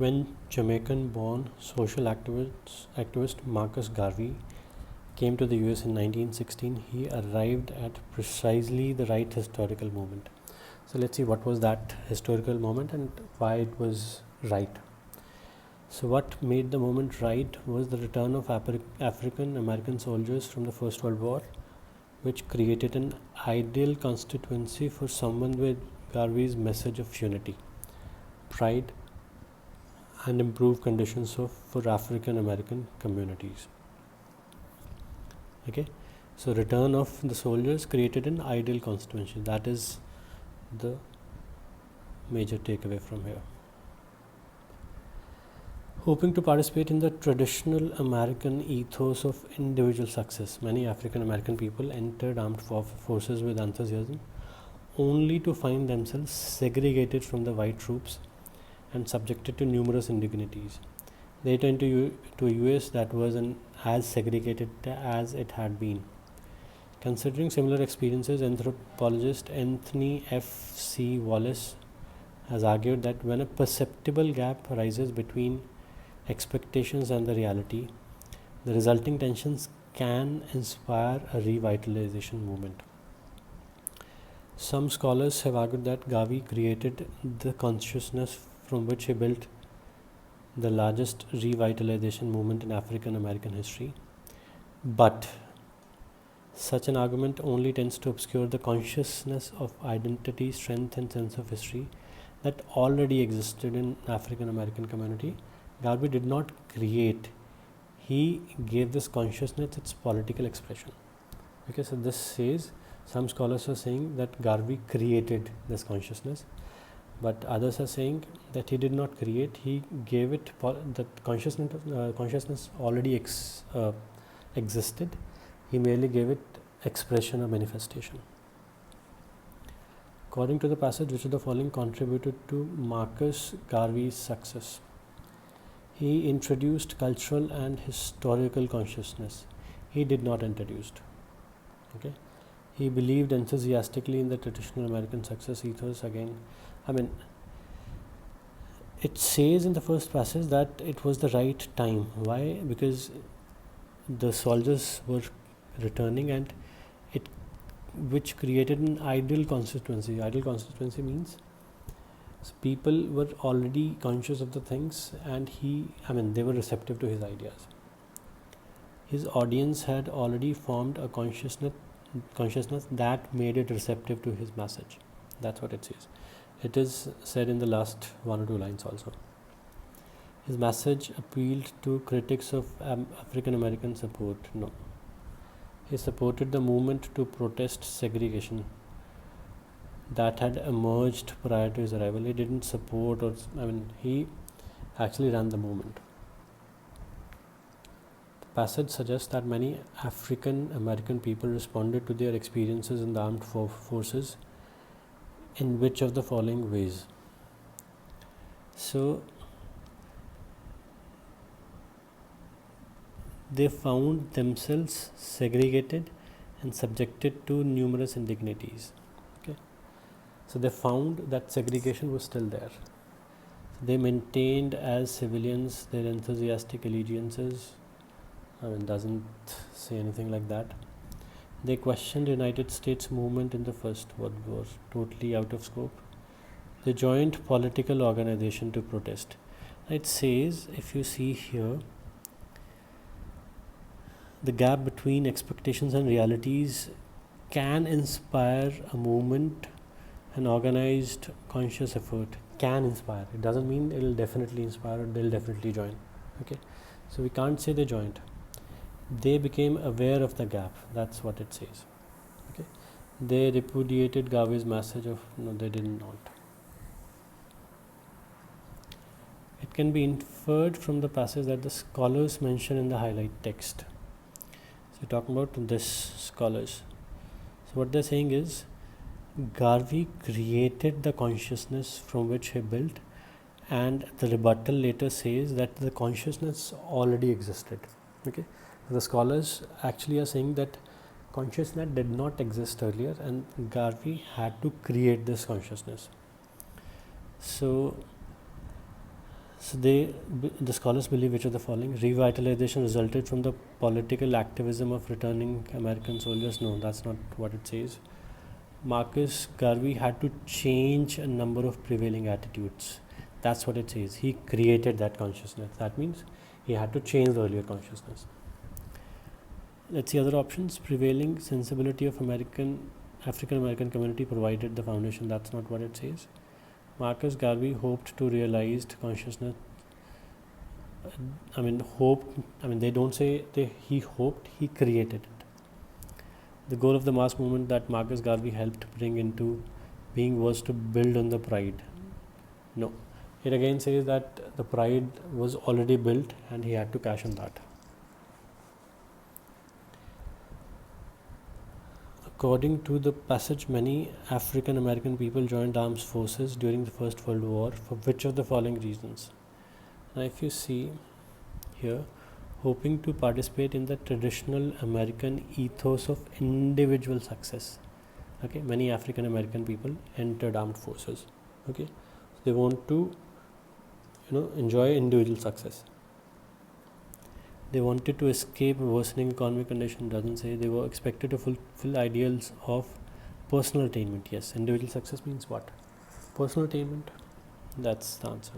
When Jamaican-born social activist Marcus Garvey came to the US in 1916, he arrived at precisely the right historical moment. So let's see what was that historical moment and why it was right. So what made the moment right was the return of African American soldiers from the First World War, which created an ideal constituency for someone with Garvey's message of unity, pride, and improved conditions for African American communities. Okay, so return of the soldiers created an ideal constituency. That is the major takeaway from here. Hoping to participate in the traditional American ethos of individual success, many African American people entered armed forces with enthusiasm, only to find themselves segregated from the white troops and subjected to numerous indignities. They returned to a US that was as segregated as it had been. Considering similar experiences, anthropologist Anthony F. C. Wallace has argued that when a perceptible gap arises between expectations and the reality, the resulting tensions can inspire a revitalization movement. Some scholars have argued that Garvey created the consciousness from which he built the largest revitalization movement in African American history. But such an argument only tends to obscure the consciousness of identity, strength, and sense of history that already existed in African American community. Garvey did not create, he gave this consciousness its political expression. Okay, so this says, some scholars are saying that Garvey created this consciousness, but others are saying that he did not create, he gave it, that consciousness already existed, he merely gave it expression or manifestation. According to the passage, which of the following contributed to Marcus Garvey's success? He introduced cultural and historical consciousness. He did not introduce. Okay. He believed enthusiastically in the traditional American success ethos. Again, it says in the first passage that it was the right time. Why? Because the soldiers were returning, and which created an ideal constituency. Ideal constituency means people were already conscious of the things, and they were receptive to his ideas. His audience had already formed a consciousness that made it receptive to his message. That's what it says. It is said in the last one or two lines also. His message appealed to critics of African American support. No. He supported the movement to protest segregation that had emerged prior to his arrival. He didn't support, he actually ran the movement. The passage suggests that many African American people responded to their experiences in the armed forces in which of the following ways? So, they found themselves segregated and subjected to numerous indignities. Okay, so they found that segregation was still there. So they maintained as civilians their enthusiastic allegiances. Doesn't say anything like that. They questioned United States movement in the First World War, totally out of scope. They joined political organization to protest. It says, if you see here, the gap between expectations and realities can inspire a movement, an organized conscious effort. Can inspire. It doesn't mean it will definitely inspire or they'll definitely join. Okay, so we can't say they joined. They became aware of the gap. That's what it says. Okay, they repudiated Garvey's message of no, they did not. It can be inferred from the passage that the scholars mention in the highlight text. So talking about this scholars. So what they're saying is Garvey created the consciousness from which he built, and the rebuttal later says that the consciousness already existed. Okay, so the scholars actually are saying that consciousness did not exist earlier, and Garvey had to create this consciousness. So So the scholars believe which of the following: revitalization resulted from the political activism of returning American soldiers. No, that's not what it says. Marcus Garvey had to change a number of prevailing attitudes. That's what it says. He created that consciousness. That means he had to change the earlier consciousness. Let's see other options. Prevailing sensibility of African American community provided the foundation. That's not what it says. Marcus Garvey hoped to realized consciousness. They don't say he hoped, he created it. The goal of the mass movement that Marcus Garvey helped bring into being was to build on the pride. No. It again says that the pride was already built and he had to cash on that. According to the passage, many African American people joined armed forces during the First World War for which of the following reasons? Now, if you see here, hoping to participate in the traditional American ethos of individual success. Okay, many African American people entered armed forces. Okay, they want to, enjoy individual success. They wanted to escape worsening economic condition. Doesn't say. They were expected to fulfill ideals of personal attainment. Yes, individual success means what? Personal attainment. That's the answer.